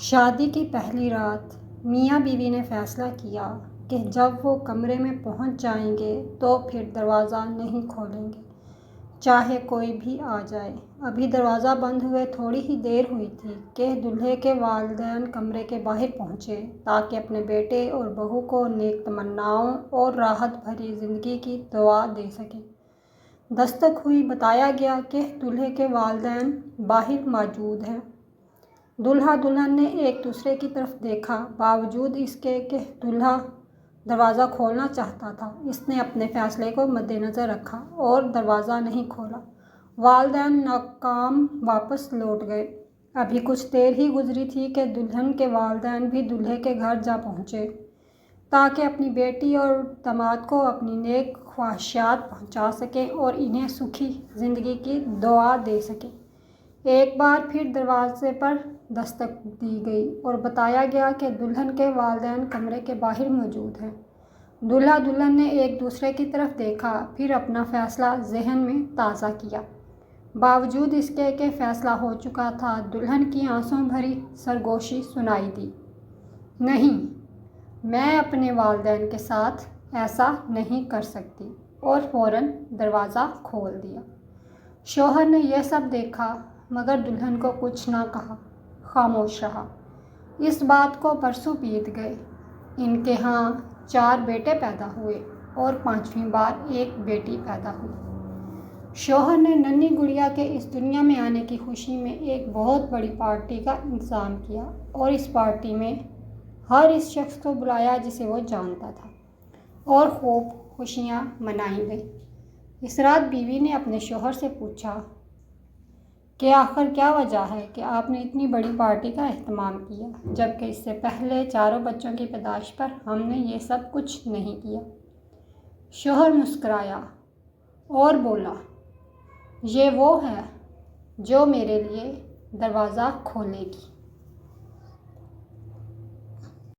شادی کی پہلی رات میاں بیوی نے فیصلہ کیا کہ جب وہ کمرے میں پہنچ جائیں گے تو پھر دروازہ نہیں کھولیں گے، چاہے کوئی بھی آ جائے۔ ابھی دروازہ بند ہوئے تھوڑی ہی دیر ہوئی تھی کہ دولہے کے والدین کمرے کے باہر پہنچے تاکہ اپنے بیٹے اور بہو کو نیک تمناؤں اور راحت بھری زندگی کی دعا دے سکیں۔ دستک ہوئی، بتایا گیا کہ دولہے کے والدین باہر موجود ہیں۔ دولہا دلہن نے ایک دوسرے کی طرف دیکھا۔ باوجود اس کے کہ دولہا دروازہ کھولنا چاہتا تھا، اس نے اپنے فیصلے کو مد نظر رکھا اور دروازہ نہیں کھولا۔ والدین ناکام واپس لوٹ گئے۔ ابھی کچھ دیر ہی گزری تھی کہ دلہن کے والدین بھی دولہے کے گھر جا پہنچے تاکہ اپنی بیٹی اور داماد کو اپنی نیک خواہشات پہنچا سکیں اور انہیں سکھی زندگی کی دعا دے سکیں۔ ایک بار پھر دروازے پر دستک دی گئی اور بتایا گیا کہ دلہن کے والدین کمرے کے باہر موجود ہیں۔ دولہا دلہن نے ایک دوسرے کی طرف دیکھا، پھر اپنا فیصلہ ذہن میں تازہ کیا۔ باوجود اس کے کہ فیصلہ ہو چکا تھا، دلہن کی آنسوں بھری سرگوشی سنائی دی۔ نہیں، میں اپنے والدین کے ساتھ ایسا نہیں کر سکتی، اور فوراً دروازہ کھول دیا۔ شوہر نے یہ سب دیکھا مگر دلہن کو کچھ نہ کہا، خاموش رہا۔ اس بات کو برسوں بیت گئے۔ ان کے ہاں 4 بیٹے پیدا ہوئے اور 5ویں بار ایک بیٹی پیدا ہوئی۔ شوہر نے ننھی گڑیا کے اس دنیا میں آنے کی خوشی میں ایک بہت بڑی پارٹی کا انتظام کیا اور اس پارٹی میں ہر اس شخص کو بلایا جسے وہ جانتا تھا، اور خوب خوشیاں منائی گئیں۔ اس رات بیوی نے اپنے شوہر سے پوچھا کہ آخر کیا وجہ ہے کہ آپ نے اتنی بڑی پارٹی کا اہتمام کیا، جبکہ اس سے پہلے 4 بچوں کی پیدائش پر ہم نے یہ سب کچھ نہیں کیا۔ شوہر مسکرایا اور بولا، یہ وہ ہے جو میرے لیے دروازہ کھولے گی۔